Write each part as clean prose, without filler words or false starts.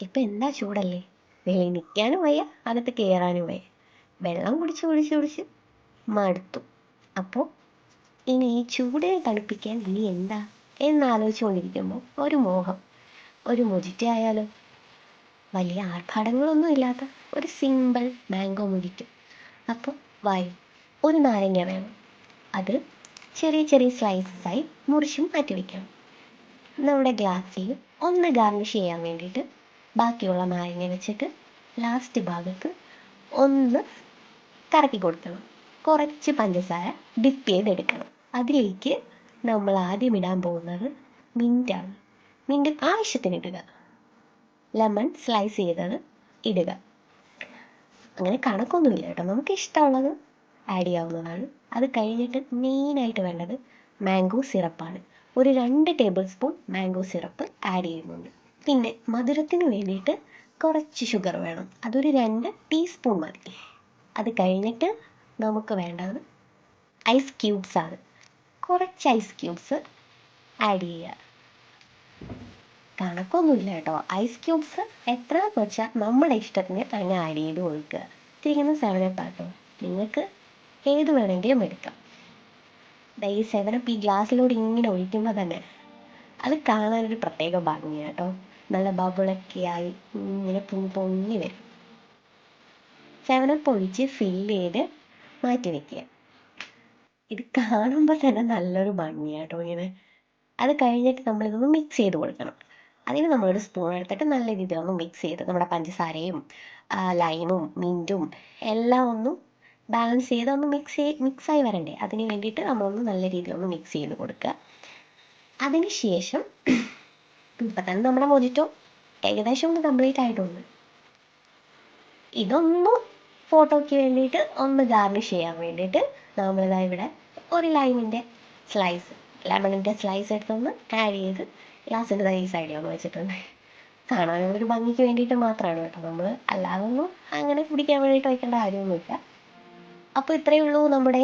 ഇപ്പം എന്താ ചൂടല്ലേ, വെളിയിൽ നിൽക്കാനും വയ്യ, അകത്ത് കയറാനും വയ്യ. വെള്ളം കുടിച്ച് കുടിച്ച് കുടിച്ച് മടുത്തു. അപ്പോൾ ഇനി ഈ ചൂടിനെ തണുപ്പിക്കാൻ ഇനി എന്താ എന്നാലോചിച്ചുകൊണ്ടിരിക്കുമ്പോൾ ഒരു മോഹം, ഒരു മൊജിറ്റോ ആയാലോ. വലിയ ആർഭാടങ്ങളൊന്നും ഇല്ലാത്ത ഒരു സിമ്പിൾ മാംഗോ മൊജിറ്റോ. അപ്പോൾ വായു, ഒരു നാരങ്ങ വേണം. അത് ചെറിയ ചെറിയ സ്ലൈസസായി മുറിച്ചും മാറ്റി വയ്ക്കണം. നമ്മുടെ ഗ്ലാസ്സിൽ ഒന്ന് ഗാർണിഷ് ചെയ്യാൻ വേണ്ടിയിട്ട് ബാക്കിയുള്ള നാരങ്ങ വെച്ചിട്ട് ലാസ്റ്റ് ഭാഗത്ത് ഒന്ന് കറക്കി കൊടുക്കണം. കുറച്ച് പഞ്ചസാര ഡിപ്പ് ചെയ്തെടുക്കണം. അതിലേക്ക് നമ്മൾ ആദ്യം ഇടാൻ പോകുന്നത് മിൻറ്റാണ്. മിൻറ്റ് ആവശ്യത്തിന് ഇടുക. ലെമൺ സ്ലൈസ് ചെയ്തത് ഇടുക. അങ്ങനെ കണക്കൊന്നുമില്ല കേട്ടോ, നമുക്ക് ഇഷ്ടമുള്ളത് ആഡ് ചെയ്യാവുന്നതാണ്. അത് കഴിഞ്ഞിട്ട് മെയിനായിട്ട് വേണ്ടത് മാംഗോ സിറപ്പാണ്. ഒരു 2 table spoon mango syrup add ചെയ്യുന്നുണ്ട്. പിന്നെ മധുരത്തിന് വേണ്ടിയിട്ട് കുറച്ച് ഷുഗർ വേണം. അതൊരു 2 ടീസ്പൂൺ മതി. അത് കഴിഞ്ഞിട്ട് നമുക്ക് വേണ്ടത് ഐസ് ക്യൂബ്സാണ്. കുറച്ച് ഐസ് ക്യൂബ്സ് ആഡ് ചെയ്യുക. കണക്കൊന്നുമില്ല കേട്ടോ, ഐസ് ക്യൂബ്സ് എത്രയാണെന്ന് വെച്ചാൽ നമ്മുടെ ഇഷ്ടത്തിന് അങ്ങ് ആഡ് ചെയ്ത് കൊടുക്കുക. ഇരിക്കുന്ന 7up ആട്ടോ, നിങ്ങൾക്ക് ഏത് വേണമെങ്കിലും എടുക്കാം. ഈ 7up ഈ ഗ്ലാസ്സിലൂടെ ഇങ്ങനെ ഒഴിക്കുമ്പോൾ തന്നെ അത് കാണാനൊരു പ്രത്യേക ഭംഗിയാണ് കേട്ടോ. നല്ല ബബിളൊക്കെ ആയി ഇങ്ങനെ പൊങ്ങി വരും. 7up ഒഴിച്ച് ഫില്ല് ചെയ്ത് മാറ്റി വയ്ക്കുക. ഇത് കാണുമ്പോൾ തന്നെ നല്ലൊരു ഭംഗിയാണ് കേട്ടോ ഇങ്ങനെ. അത് കഴിഞ്ഞിട്ട് നമ്മളിതൊന്ന് മിക്സ് ചെയ്ത് കൊടുക്കണം. അതിന് നമ്മളൊരു സ്പൂൺ എടുത്തിട്ട് നല്ല രീതിയിലൊന്ന് മിക്സ് ചെയ്ത് നമ്മുടെ പഞ്ചസാരയും ലൈമും മിൻറ്റും എല്ലാം ഒന്ന് ബാലൻസ് ചെയ്ത് ഒന്ന് മിക്സായി വരണ്ടേ, അതിന് വേണ്ടിയിട്ട് നമ്മളൊന്ന് നല്ല രീതിയിലൊന്ന് മിക്സ് ചെയ്ത് കൊടുക്കുക. അതിന് ശേഷം ഇപ്പം തന്നെ നമ്മുടെ മൊജിറ്റോ ഏകദേശം ഒന്ന് കംപ്ലീറ്റ് ആയിട്ടുണ്ട്. ഇതൊന്ന് ഫോട്ടോയ്ക്ക് വേണ്ടിയിട്ട് ഒന്ന് ഗാർണിഷ് ചെയ്യാൻ വേണ്ടിയിട്ട് നമ്മളിതാ ഇവിടെ ഒരു ലെമണിൻ്റെ സ്ലൈസ് എടുത്തൊന്ന് ആഡ് ചെയ്ത് ഗ്ലാസ്സിൻ്റെ ഈ സൈഡിൽ ഒന്ന് വെച്ചിട്ടുണ്ട്. കാണാനുള്ളൊരു ഭംഗിക്ക് വേണ്ടിയിട്ട് മാത്രമാണ് കേട്ടോ, നമ്മൾ അല്ലാതൊന്നും അങ്ങനെ കുടിക്കാൻ വേണ്ടിയിട്ട് വയ്ക്കേണ്ട കാര്യമൊന്നുമില്ല. അപ്പോൾ ഇത്രയേ ഉള്ളൂ, നമ്മുടെ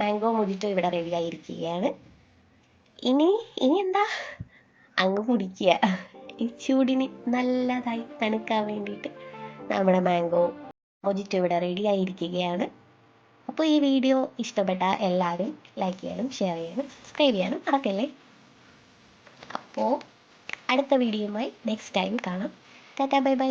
മാംഗോ മൊജിറ്റോ ഇവിടെ റെഡി ആയിരിക്കുകയാണ്. ഇനി എന്താ, അങ്ങ് കുടിക്കുക. ഈ ചൂടിന് നല്ലതായി തണുക്കാൻ വേണ്ടിയിട്ട് നമ്മുടെ മാംഗോ മൊജിറ്റോ ഇവിടെ റെഡി ആയിരിക്കുകയാണ്. അപ്പോൾ ഈ വീഡിയോ ഇഷ്ടപ്പെട്ട എല്ലാവരും ലൈക്ക് ചെയ്യാനും ഷെയർ ചെയ്യാനും സബ്സ്ക്രൈബ് ചെയ്യാനും മറക്കല്ലേ. അപ്പോൾ അടുത്ത വീഡിയോയുമായി നെക്സ്റ്റ് ടൈം കാണാം. Tata bye bye.